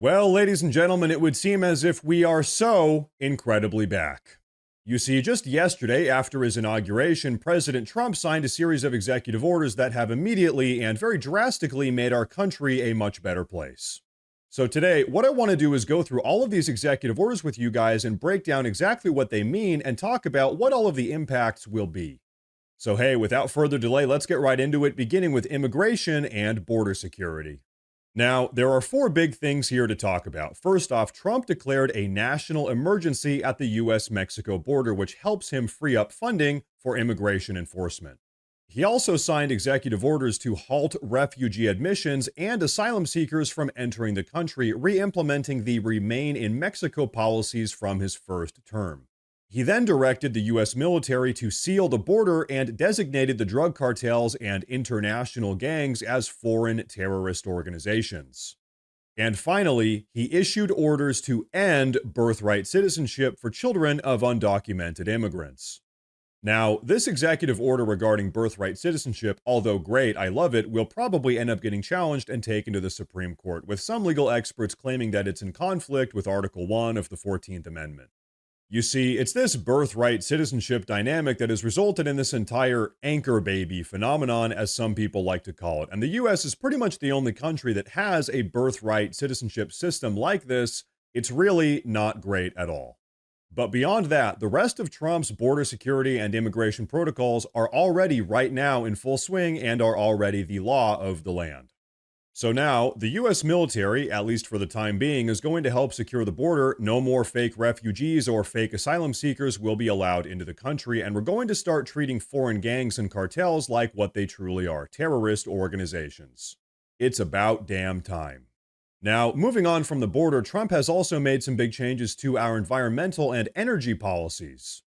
Well, ladies and gentlemen, it would seem as if we are so incredibly back. You see, just yesterday, after his inauguration, President Trump signed a series of executive orders that have immediately and very drastically made our country a much better place. So, today, what I want to do is go through all of these executive orders with you guys and break down exactly what they mean and talk about what all of the impacts will be. So, hey, without further delay, let's get right into it, beginning with immigration and border security. Now, there are four big things here to talk about. First off, Trump declared a national emergency at the US Mexico border, which helps him free up funding for immigration enforcement. He also signed executive orders to halt refugee admissions and asylum seekers from entering the country, re implementing the Remain in Mexico policies from his first term. He then directed the U.S. military to seal the border and designated the drug cartels and international gangs as foreign terrorist organizations. And finally, he issued orders to end birthright citizenship for children of undocumented immigrants. Now, this executive order regarding birthright citizenship, although great, I love it, will probably end up getting challenged and taken to the Supreme Court, with some legal experts claiming that it's in conflict with Article 1 of the 14th Amendment. You see, it's this birthright citizenship dynamic that has resulted in this entire anchor baby phenomenon, as some people like to call it. And the US is pretty much the only country that has a birthright citizenship system like this. It's really not great at all. But beyond that, the rest of Trump's border security and immigration protocols are already right now in full swing and are already the law of the land. So now, the US military, at least for the time being, is going to help secure the border. No more fake refugees or fake asylum seekers will be allowed into the country, and we're going to start treating foreign gangs and cartels like what they truly are, terrorist organizations. It's about damn time. Now, moving on from the border, Trump has also made some big changes to our environmental and energy policies.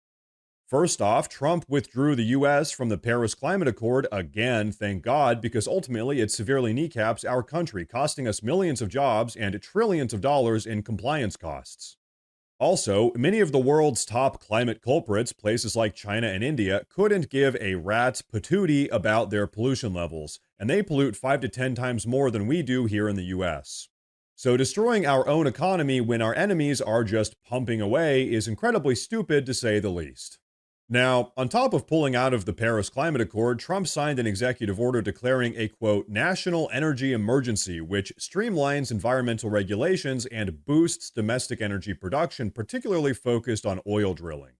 First off, Trump withdrew the US from the Paris Climate Accord again, thank God, because ultimately it severely kneecaps our country, costing us millions of jobs and trillions of dollars in compliance costs. Also, many of the world's top climate culprits, places like China and India, couldn't give a rat's patootie about their pollution levels, and they pollute 5 to 10 times more than we do here in the US. So, destroying our own economy when our enemies are just pumping away is incredibly stupid to say the least. Now, on top of pulling out of the Paris Climate Accord, Trump signed an executive order declaring a, quote, national energy emergency, which streamlines environmental regulations and boosts domestic energy production, particularly focused on oil drilling.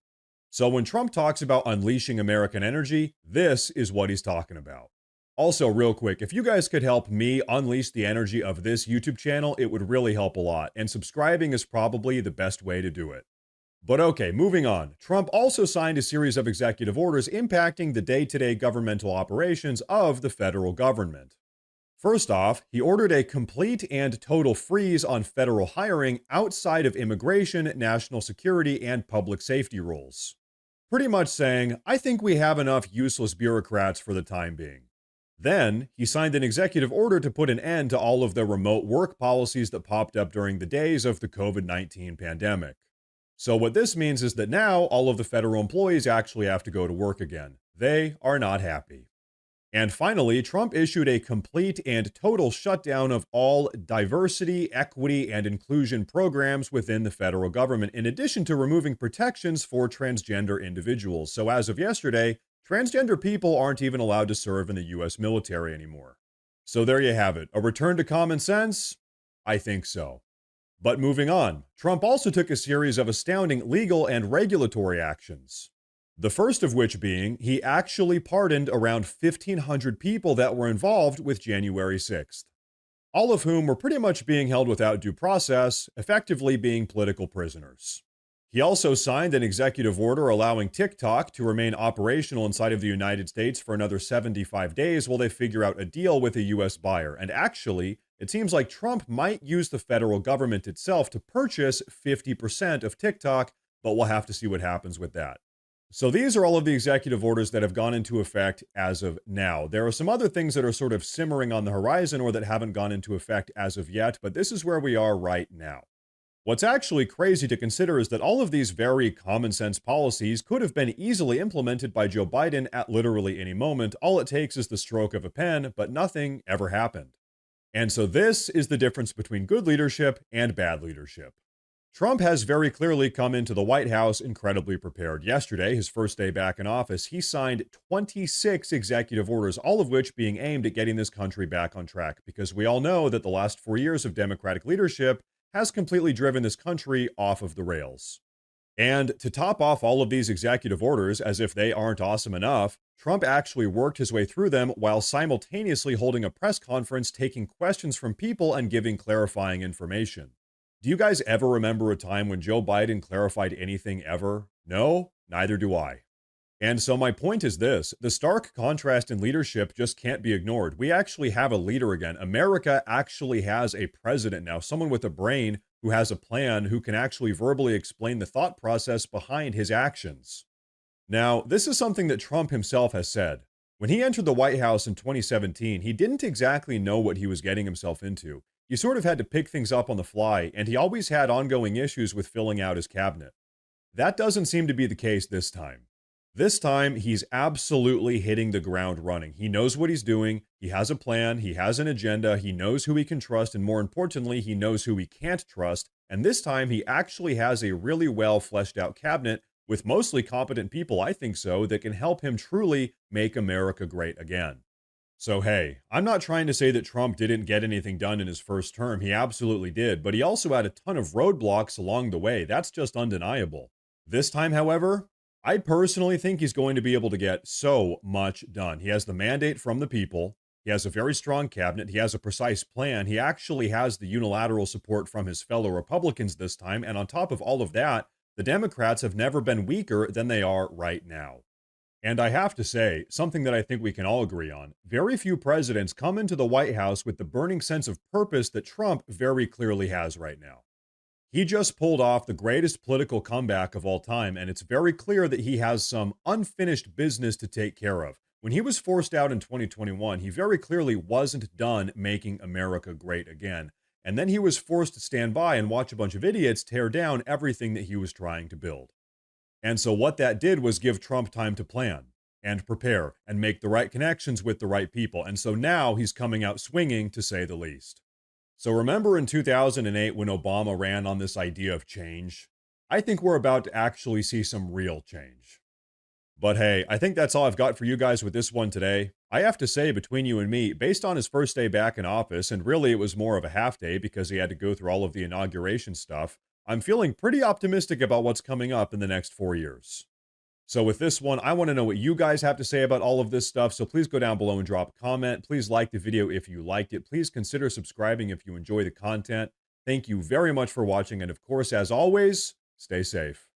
So when Trump talks about unleashing American energy, this is what he's talking about. Also, real quick, if you guys could help me unleash the energy of this YouTube channel, it would really help a lot, and subscribing is probably the best way to do it. But okay, moving on. Trump also signed a series of executive orders impacting the day-to-day governmental operations of the federal government. First off, he ordered a complete and total freeze on federal hiring outside of immigration, national security, and public safety roles. Pretty much saying, I think we have enough useless bureaucrats for the time being. Then, he signed an executive order to put an end to all of the remote work policies that popped up during the days of the COVID-19 pandemic. So what this means is that now all of the federal employees actually have to go to work again. They are not happy. And finally, Trump issued a complete and total shutdown of all diversity, equity, and inclusion programs within the federal government, in addition to removing protections for transgender individuals. So as of yesterday, transgender people aren't even allowed to serve in the US military anymore. So there you have it. A return to common sense? I think so. But moving on, Trump also took a series of astounding legal and regulatory actions. The first of which being, he actually pardoned around 1,500 people that were involved with January 6th, all of whom were pretty much being held without due process, effectively being political prisoners. He also signed an executive order allowing TikTok to remain operational inside of the United States for another 75 days while they figure out a deal with a US buyer. And actually, it seems like Trump might use the federal government itself to purchase 50% of TikTok, but we'll have to see what happens with that. So these are all of the executive orders that have gone into effect as of now. There are some other things that are sort of simmering on the horizon or that haven't gone into effect as of yet, but this is where we are right now. What's actually crazy to consider is that all of these very common sense policies could have been easily implemented by Joe Biden at literally any moment. All it takes is the stroke of a pen, but nothing ever happened. And so this is the difference between good leadership and bad leadership. Trump has very clearly come into the White House incredibly prepared. Yesterday, his first day back in office, he signed 26 executive orders, all of which being aimed at getting this country back on track, because we all know that the last 4 years of Democratic leadership has completely driven this country off of the rails. And to top off all of these executive orders, as if they aren't awesome enough, Trump actually worked his way through them while simultaneously holding a press conference, taking questions from people, and giving clarifying information. Do you guys ever remember a time when Joe Biden clarified anything ever? No? Neither do I. And so my point is this: the stark contrast in leadership just can't be ignored. We actually have a leader again. America actually has a president now, someone with a brain who has a plan, who can actually verbally explain the thought process behind his actions. Now, this is something that Trump himself has said. When he entered the White House in 2017, he didn't exactly know what he was getting himself into. He sort of had to pick things up on the fly, and he always had ongoing issues with filling out his cabinet. That doesn't seem to be the case this time. This time, he's absolutely hitting the ground running. He knows what he's doing. He has a plan. He has an agenda. He knows who he can trust. And more importantly, he knows who he can't trust. And this time, he actually has a really well fleshed out cabinet with mostly competent people, I think so, that can help him truly make America great again. So, hey, I'm not trying to say that Trump didn't get anything done in his first term. He absolutely did. But he also had a ton of roadblocks along the way. That's just undeniable. This time, however, I personally think he's going to be able to get so much done. He has the mandate from the people. He has a very strong cabinet. He has a precise plan. He actually has the unilateral support from his fellow Republicans this time. And on top of all of that, the Democrats have never been weaker than they are right now. And I have to say, something that I think we can all agree on: very few presidents come into the White House with the burning sense of purpose that Trump very clearly has right now. He just pulled off the greatest political comeback of all time, and it's very clear that he has some unfinished business to take care of. When he was forced out in 2021, he very clearly wasn't done making America great again. And then he was forced to stand by and watch a bunch of idiots tear down everything that he was trying to build. And so what that did was give Trump time to plan and prepare and make the right connections with the right people. And so now he's coming out swinging, to say the least. So remember in 2008 when Obama ran on this idea of change? I think we're about to actually see some real change. But hey, I think that's all I've got for you guys with this one today. I have to say, between you and me, based on his first day back in office, and really it was more of a half day because he had to go through all of the inauguration stuff, I'm feeling pretty optimistic about what's coming up in the next 4 years. So with this one, I want to know what you guys have to say about all of this stuff. So please go down below and drop a comment. Please like the video if you liked it. Please consider subscribing if you enjoy the content. Thank you very much for watching. And of course, as always, stay safe.